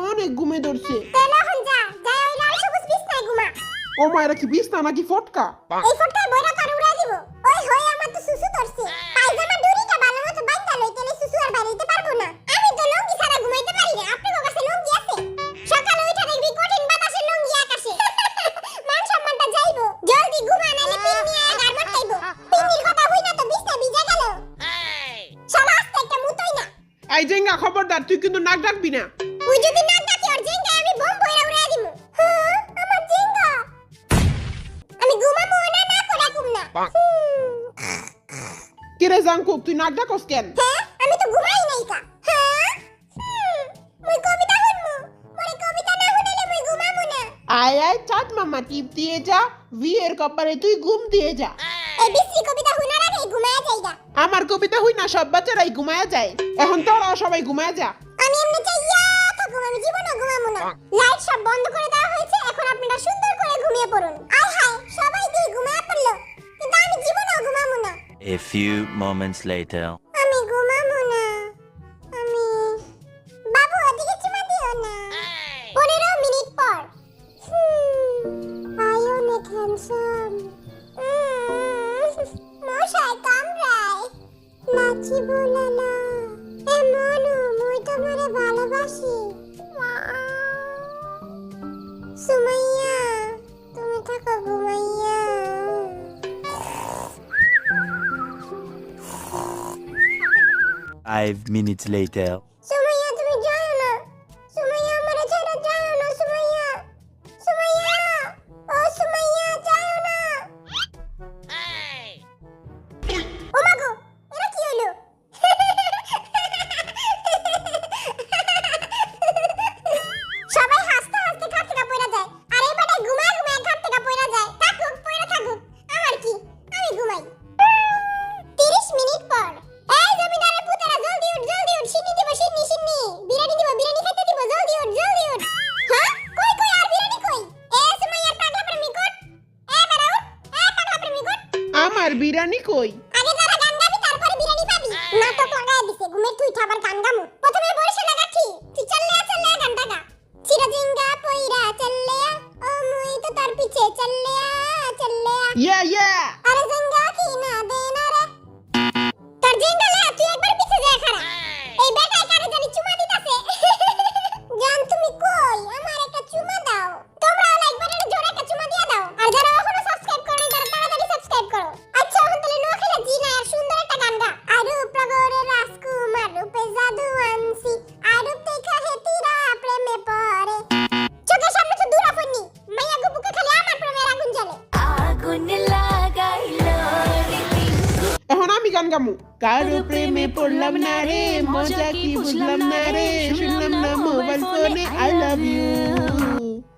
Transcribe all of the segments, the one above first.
অনেক ঘুমে ধরছে। তাহলে এখন যা ওই লাল সবুজ বিছনায় ঘুমা। ও মায়েরা কি বিছনা নাকি ফটকা? এই ফটকায় বইরা তোর উড়াই দিব। ওই হই আমার তো সুসু ধরছে। পায়জামা দড়িটা ভালো মতো বাইন্ধা লই, তাহলে সুসু আর বাইরে পারবো না। আমি তো লুঙ্গি ছাড়া ঘুমাইতে পারি না। আপনার কাছে লুঙ্গি আছে? সকালে উঠে দেখবি কঠিন বাতাসে লুঙ্গি আকাশে। মান সম্মানটা যাইবো। জলদি ঘুমা, নাইলে পিন নিয়ে গারমট খাইবো। পিন্নির কথা হই না তো বিছনা ভিজে গেল। শালা আস্তে একটা মুতই না। এই জেঙ্গা খবরদার, তুই কিন্তু নাক ডাকবি না। ওই যদি নাক ডাকি ওর জেঙ্গায় আমি বোম বইরা উড়াই দিমু। হ্যাঁ, আমার জেঙ্গা। আমি ঘুমামু না করে ঘুম না। কিরে জাঙ্কুক, তুই নাক ডাকস কেন? হ্যাঁ, আমি তো ঘুমাই নাই কা। হ্যাঁ, মুই কবিতা শুনমু। মোরে কবিতা না শুনাইলে মুই ঘুমামু না। আয় আয় চাঁদ মামা টিপ দিয়ে যা, বিয়ের কপালে তুই ঘুম দিয়ে যা। এই বিশ্রী কবিতা শুনার আগে ঘুমায়া যাইগা। আমার কবিতা হই না, সব বাচ্চারাই ঘুমায়া যায়। এখন তোরাও সবাই ঘুমায়া যা। আমি এমনি চাইয়া থাকুম, আমি জীবনও ঘুমামু না। লাইট সব বন্ধ করে দেওয়া হয়েছে, এখন আপনারা সুন্দর করে ঘুমিয়ে পড়ুন। আয় হায়, সবাই দিয়ে ঘুমায়া পড়লো, কিন্তু আমি জীবনও ঘুমামু না। A few moments later. আমি ঘুমামু না। আমি বাবু ওদিকে চুমা দিও না। 15 মিনিট পর। আই অনেক হ্যান্ডসাম। মশাই কামড়ায়। লাচি বোলালা। এ মনু, মুই তোমারে ভালোবাসি। সুমাইয়া, তুমি থাকো ঘুমাইয়া। 5 minutes later. সুমাইয়া, তুমি যাও না। সুমাইয়া, আমারে ছেড়ে যাও না। সুমাইয়া, সুমাইয়া, ও সুমাইয়া, যাও না। ও মা গো, এটা কি হলো? সবাই হাসতে হাসতে ঘাট থেকে পড়ে যায়, আর এই বেটায় ঘুমায় ঘুমায় ঘাট থেকে পড়ে যায়। থাকুক, পড়ে থাকুক, আমার কি, আমি ঘুমাই। 30 মিনিট পর। এই জমিদারের পুতেরা, জলদি উঠ, সিন্নি দিব, সিন্নি। বিরিয়ানি দিব, বিরিয়ানি খেতে দিব, জলদি উঠ। হ্যাঁ, কই আর বিরিয়ানি কই? এ সুমাইয়ার পাগলা প্রেমিক উঠ। এ বেটা উঠ, পাগলা প্রেমিক উঠ। আমার বিরিয়ানি কই? আগে যারা গান গাবি তারপরে বিরিয়ানি পাবি। নাটক লাগায় দিছে, ঘুমের তুই আবার গান গামু। প্রথমে বরিশাল লাগাচ্ছি, তুই চল্লে গানটা গা। চিরজিঙ্গা পইরা চল্লে, ও মুই তো তার পিছে চল্লে। ইয়া আরে জিঙ্গা কি না দে না রে। তোর জিঙ্গা লে, তুই একবার পিছে যায় খাড়া। এই বেটায় কারে জানি চুমা দিতাছে। জান তুমি কই? আমার একটা চুমা দাও। তোমরা একবার এটা জোরে একটা চুমা দিয়া দাও। আর যারা এখনো সাবস্ক্রাইব করো নাই, তারা তাড়াতাড়ি সাবস্ক্রাইব করো। আচ্ছা, এখন তাহলে নোয়াখালী জিনা আর সুন্দর একটা গান গা। আরূপ প্রগরে রাজকুমার রূপে জাদু আনছি, আরূপ দেখা হেতিরা প্রেমে পড়ে। চোখের সামনে তো দূরা পড়নি, মাইয়া গো বুকে খালি আমার প্রেমের আগুন জ্বলে। আগুন লাগাইলো রীতি। এখন আমি গান গামু। কারো প্রেমে পড়লাম না রে, মজা কি বুঝলাম না রে, শুনলাম না মোবাইল ফোনে আই লাভ ইউ।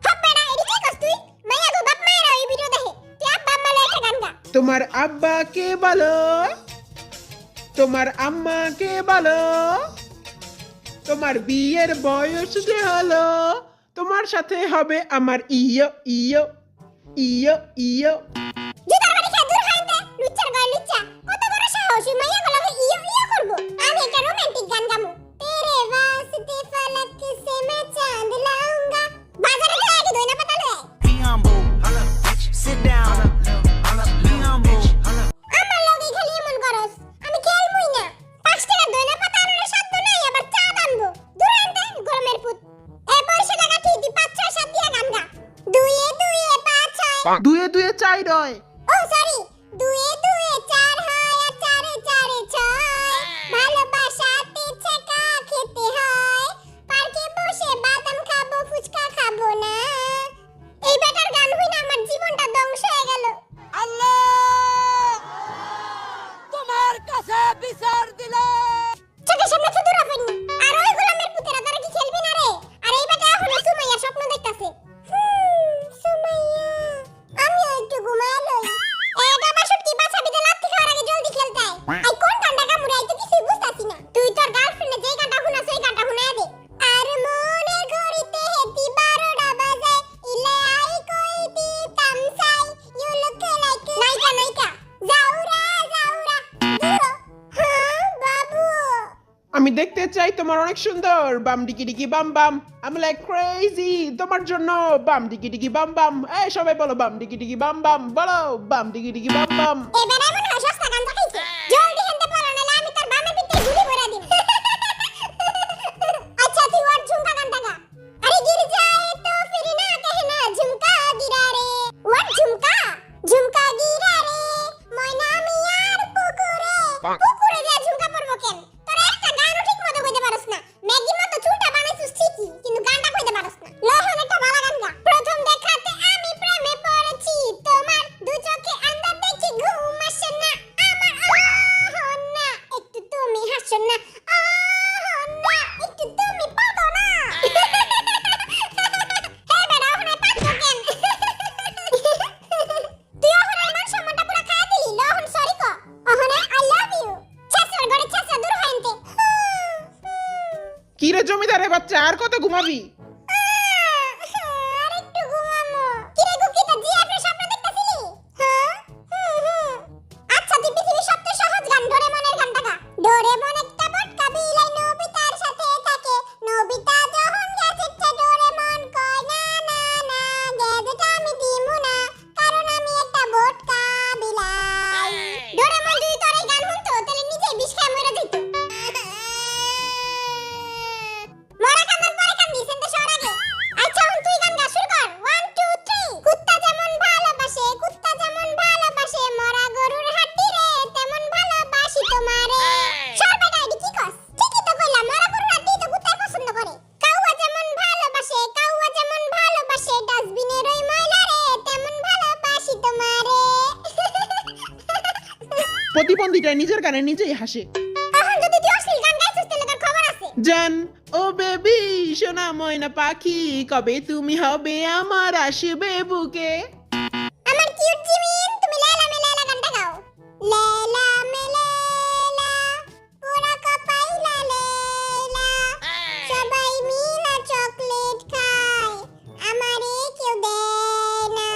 হাপ্পাড়া, এডি কি করছ তুই? মাইয়া গো বাপ মায়েরা এই ভিডিও দেখে। তুই আব্বা আম্মা লয়ে একটা গান গা। তোমার আব্বাকে বলো, তোমার আম্মাকে বলো, তোমার বিয়ের বয়স যে হলো, তোমার সাথে হবে আমার ইয়ো। জুতার বাড়ি খেয়ে দূর হাইতে, লুচ্চার গায়ে লুচ্চা। কত বড় সাহস, ওই মাইয়া গো লাগে ইয়ো করবো। আমি একটা রোমান্টিক গান গামু। তেরে वास्ते फलक से मैं चांद लाऊंगा। বাজারে গিয়ে আগে দইনা পাতা লয়ে আয়। Be humble. Sit down. Be humble. আমার লগে খালি এমন করস, আমি খেলমুই না। 5 টাকা দইনা পাতা আনার সাধ্য নাই, আবার চা আনবো। দূর আনতে গরমের পুত। এই বয়সে লাগা ঠিক 5-6-7 দিয়া গান গা। 2-2-5-6। দুয়ে চাই রয়। ও সরি, 2-2-4 হয় আর 4-4-6। ভালোবাসাতে ছেকা খেতে হয়, পার্কে বসে বাদাম খাবো, ফুচকা খাবো না। এই বেটার গান হই না, আমার জীবনটা ধ্বংস হয়ে গেল। আল্লাহ তোমার কাছে বিচার দিলে। চোখের সামনে তো দূরা পড়নি। আর ওই গোলামের পুতেরা, তারা কি খেলবি না রে? আর এই বেটা এখনো সুমাইয়া স্বপ্ন দেখতাছে। সুমাইয়া, আমিও একটু ঘুমায় লই। চাই, তোমার অনেক সুন্দর বাম ডিকি ডিকি বাম বাম। আমি লাইক ক্রেজি তোমার জন্য বাম ডিকি ডিকি বাম বাম। এই সবাই বলো বাম ডিকি ডিকি বাম বাম, বলো বাম ডিকি ডিকি বাম বাম। এবার এমন হয় সস্তা গাঞ্জা খাইছে। জলদি হেনতে পড়ো নাহলে আমি তোর বামের পিঠে গুলি ভরা দিম। আচ্ছা তুই ওর ঝুমকা গানটা গা। আরে গির যায় তো ফির না कहना ঝুমকা গিরা রে। ওর ঝুমকা ঝুমকা গিরা রে ময়না মিয়ার পুকুরে। পুকুরে যা ঝুমকা পড়বো কেন? তোরা একটা গানও ঠিক মতো কইতে পারছ না। ম্যাগির মতো চুলটা বানাইছিস ঠিকই কিন্তু গানটা কইতে পারছ না। লহন একটা ভালো গান গা। প্রথম দেখাতে আমি প্রেমে পড়েছি তোমার দু চোখে আন্দাজ দেখি ঘুম আসে না আমার না একটু তুমি হাসো না না একটু তুমি পাদো না। হে বেড়া ওখানে পাদো কেন? তুই ওখানে মান সম্মানটা পুরো খায় দিলি। লহন সরি কো ওখানে আই লাভ ইউ। ছাসর গড়ে ছাসা দূর হইতে। কি রে জমিদারের বাচ্চা, আর কত ঘুমাবি? আরেকটু ঘুমামো। কিরে গুকিটা জিএফের স্বপ্ন দেখতাছিলি? হ্যাঁ? আচ্ছা তুই পৃথিবীর সবচেয়ে সহজ গান ডোরেমনের গানটা গা। ডোরেমন একটা বটকা বিলাই নবিতার সাথে থাকে। নবিতা যখন গ্যাজেটটা ডোরেমন কয় না না না গ্যাজেট আমি দিমু না কারণ আমি একটা বটকা বিলাই। ডোরেমন যদি তোর এই গান শুনতো তাহলে নিজেই বিষ খেয়ে মরে যেত। মরা কান্দার পরে কান্দি সেন্তে শহর আগে। আচ্ছা এখন তুই গান গা শুরু কর। 1 2 3 কুত্তা যেমন ভালোবাসে মরা গরুর হাড্ডি রে তেমন ভালোবাসি তোমারে। সর বেটা এডি কি কস? ঠিকই তো কইলাম মরা গরুর হাড্ডি তো কুত্তাই পছন্দ করে। কাউয়া যেমন ভালোবাসে ডাস্টবিনের ওই ময়লা রে তেমন ভালোবাসি তোমারে। প্রতিবন্ধীটা নিজের গানে নিজেই হাসে। এখন যদি তুই অশ্লীল গান গাইছিস তাহলে তোর খবর আছে। জান ও বেবি সোনা ময়না পাখি, কবে তুমি হবে আমার আসবে বুকে। আমার কিউট জিমিন তুমি লেলা মে লেলা গানটা গাও। লেলা মে লেলা পুরা কপাইলা লেলা সবাই মিলা চকলেট খায় আমারে কেউ দেয় না।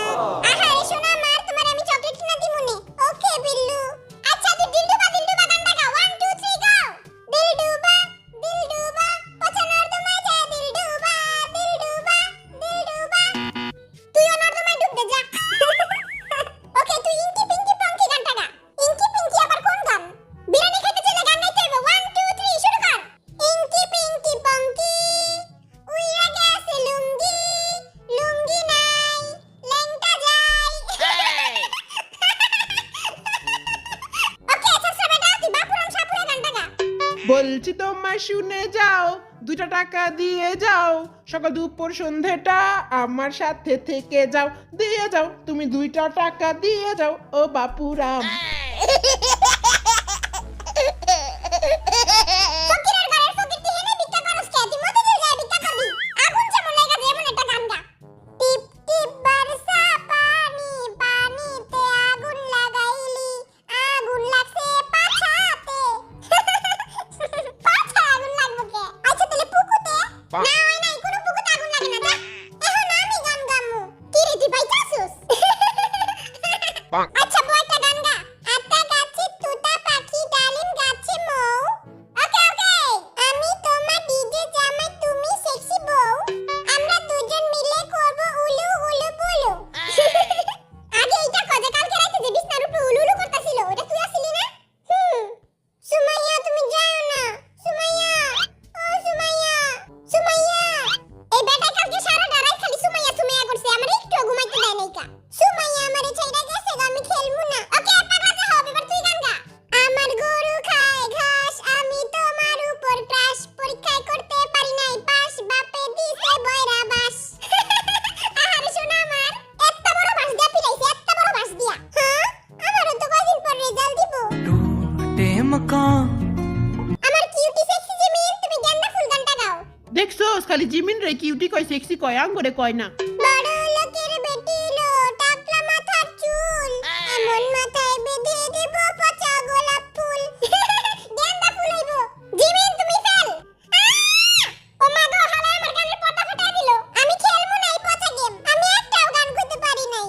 আহারে সোনা আমার তোমার আমি চকলেট কিনা দিমুনে। ওকে বিল্লু। আচ্ছা তুই দিলডুবা গানটা গাও। 1 2 3 গাও। দিলডুবা পছানোর তোমায় যা দিলডুবা তুই ওনার তোমায় ডুব দে যা। ওকে তুই ইনকি পিঙ্কি পঙ্কি গানটা গা। ইনকি পিঙ্কি আবার কোন গান? বিরিয়ানি খেতে চলে গান গাইতে হবে। 1 2 3 শুরু কর। ইনকি পিঙ্কি পঙ্কি উইরা গেছে লুঙ্গি লুঙ্গি নাই লেংটা যাই। ওকে আচ্ছা বেটা তুই বাপুরাম সাপুরা গানটা গা। বলছি তোমায় শুনে যাও, 2টা টাকা দিয়ে যাও, সকাল দুপুর সন্ধেটা আমার সাথে থেকে যাও। দিয়ে যাও তুমি 2টা টাকা দিয়ে যাও ও বাপুরাম। ফকিরের ঘরের ফকির তুই হেনে ভিক্ষা করস কে? তুই মতে দিয়ে যায় ভিক্ষা করবি। আগুন যেমন লাগা যেমন একটা গান গা। টিপ টিপ বর্ষা পানি পানিতে আগুন লাগাইলি আগুন লাগছে পাছাতে। পাছায় আগুন লাগবো কে? আচ্ছা তাহলে পুকুতে? না হয় নাই কোনো পুকুতে আগুন লাগে না যা। এখন আমি গান গামু। কি রে তুই পাইতাছস? আচ্ছা বই একটা গান গা। আত্তা গাছে তুতা পাখি ডালিম গাছে মৌ। ওকে আমি তোমার ডিজে জামাই তুমি সেক্সি বউ আমরা দুজন মিলে করব উলু উলু বুলু। আগে এটা কজে কালকে রাতে যে বিছনার উপরে উলু উলু করতেছিল ওটা তুই আসলি না? সুমাইয়া তুমি যাও না সুমাইয়া ও সুমাইয়া এই বেটা কালকে সারাটা রাত খালি সুমাইয়া করছে আমার একটু ঘুমাইতে দেয় নাই কা। সুমাইয়া আমারে ছাইড়া গেছে আমি খেলমু না। ওকে পাগলা যা হবে এবার তুই গান গা। আমার গরু খায় ঘাস আমি তোমার উপর ক্রাশ পরীক্ষায় করতে পারি নাই পাস বাপে দিছে বয়রা বাস। আহারে শোনা আমার এত বড় বাস দিয়া পিলাইছে এত বড় বাস দিয়া। হ্যাঁ আমারও তো কয়দিন পর রেজাল্ট দিব। टूटे मकान আমার কিউটি সেক্সি জিমিন তুমি গেন্দা ফুল গানটা গাও। দেখছোস খালি জিমিন রে কিউটি কয় সেক্সি কয় আঙ্গরে কয় না। বড় লোকের বেটি লো টাকলা মাথার চুল এমন মাথায় বেঁধে দেব পচা গোলাপ ফুল। গেন্দা ফুল হইব। জিমিন তুমি ফেল। ও মা গো হালা আমার গানের পর্দা ফাটাই দিল। আমি খেলবো না এই পচা গেম। আমি একটাও গান কইতে পারি নাই।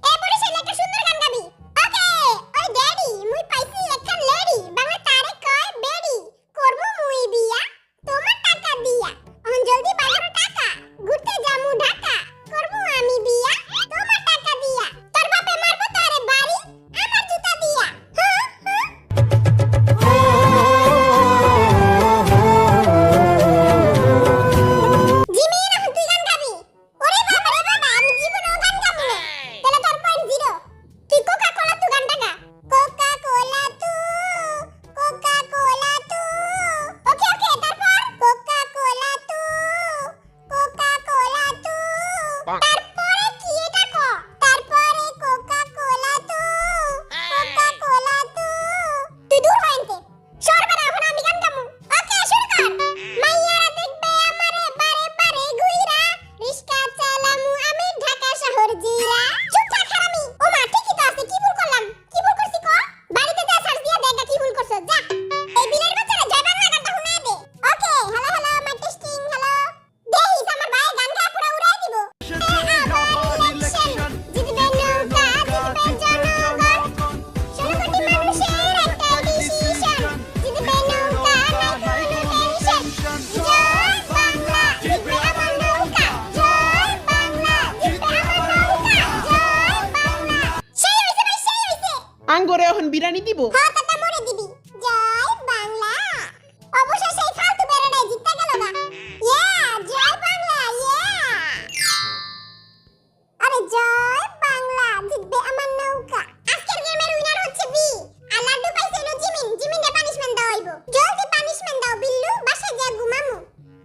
এ বড় ছেলে একটা সুন্দর গান গাবি। ওকে ওই ড্যাডি মুই পাইছি একখান লেডি বাংলা বিরিয়ানি দিব। হ্যাঁ তাতা মরে দিবি। জয় বাংলা। অবশেষে এই ফালতু বেড়াটাই জিততে গেল না। ইয়া জয় বাংলা ইয়া। আরে জয় বাংলা জিতবে আমার নৌকা। আজকের গেমের উইনার হচ্ছে বি। আর লাড্ডু পাইছে হলো জিমিন। জিমিনের পানিশমেন্ট দাও হইব। জলদি পানিশমেন্ট দাও বিল্লু, বাসায় যা ঘুমামু।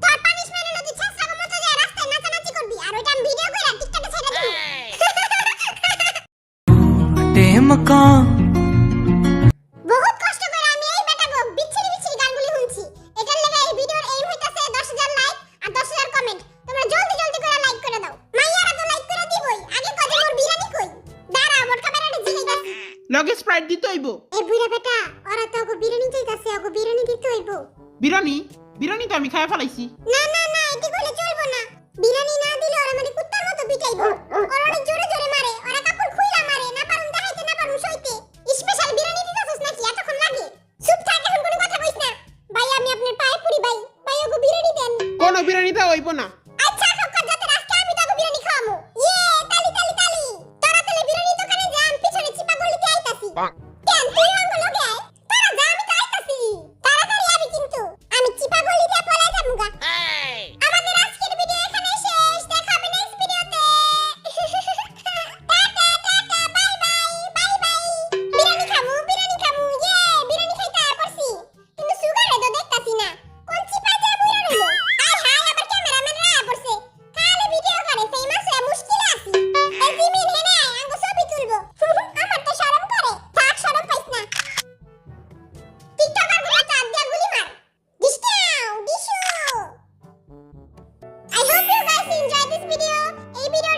তোর পানিশমেন্ট হলো তুই ছাছরা মতো যায় রাস্তায় নাচানাচি করবি আর ওইটা আমি ভিডিও কইরা টিকটকে ছেড়ে দিব। टेमकान বহুত কষ্ট করে আমি এই বেটাগো বিচ্ছিরি বিচ্ছিরি গানগুলি শুনছি। এটার লাগা এই ভিডিওর এইম হইতাছে 10,000 লাইক আর 10,000 কমেন্ট। তোমরা জলদি জলদি করে লাইক করে দাও। মাইয়ারা তো লাইক করে দিবই। আগে কত মোর বিরানি কই? দাঁড়া মোর ক্যামেরাটা জিগাইতাছি। লগে স্প্রাইট দিতে হইব। এই বুইড়া বেটা ওরা তো ওগো বিরানি চাইতাছে, ওগো বিরানি দিতে হইব। বিরিয়ানি বিরিয়ানি তো আমি খাই ফেলাইছি। না না না এটি কইলে চলবো না। বিরানি না দিলে ওরা মানে কুত্তার মতো পিটাইবো। ওরা অনেক জোরে জোরে মারে। ওরা কাপড় খুইলা মারে। না পারুম দেখাইতে না পারুম সইতে। স্পেশাল বিরানি দিতাছস নাকি এতক্ষণ লাগে? চুপ থাক এখন কোনো কথা কইস না। ভাই আমি আপনার পায়ে পড়ি ভাই। ভাই ওগো বিরানি দেন। কোনো বিরিয়ানিতে হইব না। আচ্ছা খক্কা যাতে আজকে আমি তোকে বিরিয়ানি খাওয়ামু। ইয়ে তালি তালি তালি। তোরা তাহলে বিরিয়ানি দোকানে যা আমি পিছনে চিপা গলিতে আইতাছি। কেন তুই অঙ্গ লগে আয়? তোরা যা আমি তো আইতাছি। তাড়াতাড়ি আবি কিন্তু। আমি চিপা গলিতে পলাই যামুগা। আমাদের আজকের ভিডিও এখানেই শেষ। দেখা হবে নেক্সট ভিডিওতে। Tata tata bye bye bye bye. Biryani খামু ইয়ে বিরিয়ানি খাইতে আর পারছি। কিন্তু সুগারে তো দেখতাছি না। কোন চিপা যা বুইরা রইলো। আয় হায় আবার ক্যামেরাম্যান রায়া পড়ছে। খালি ভিডিও করে ফেমাস হয়ে মুশকিলে আছি। এই জিমিন হেনে আয় আঙ্গো ছবি তুলবো। আমার তো শরম করে। থাক শরম পাইছ না। টিকটকার গুলো চাপ দিয়া গুলি মার। ডিশাও ডিশু। I hope you guys enjoyed this video. এই ভিডিও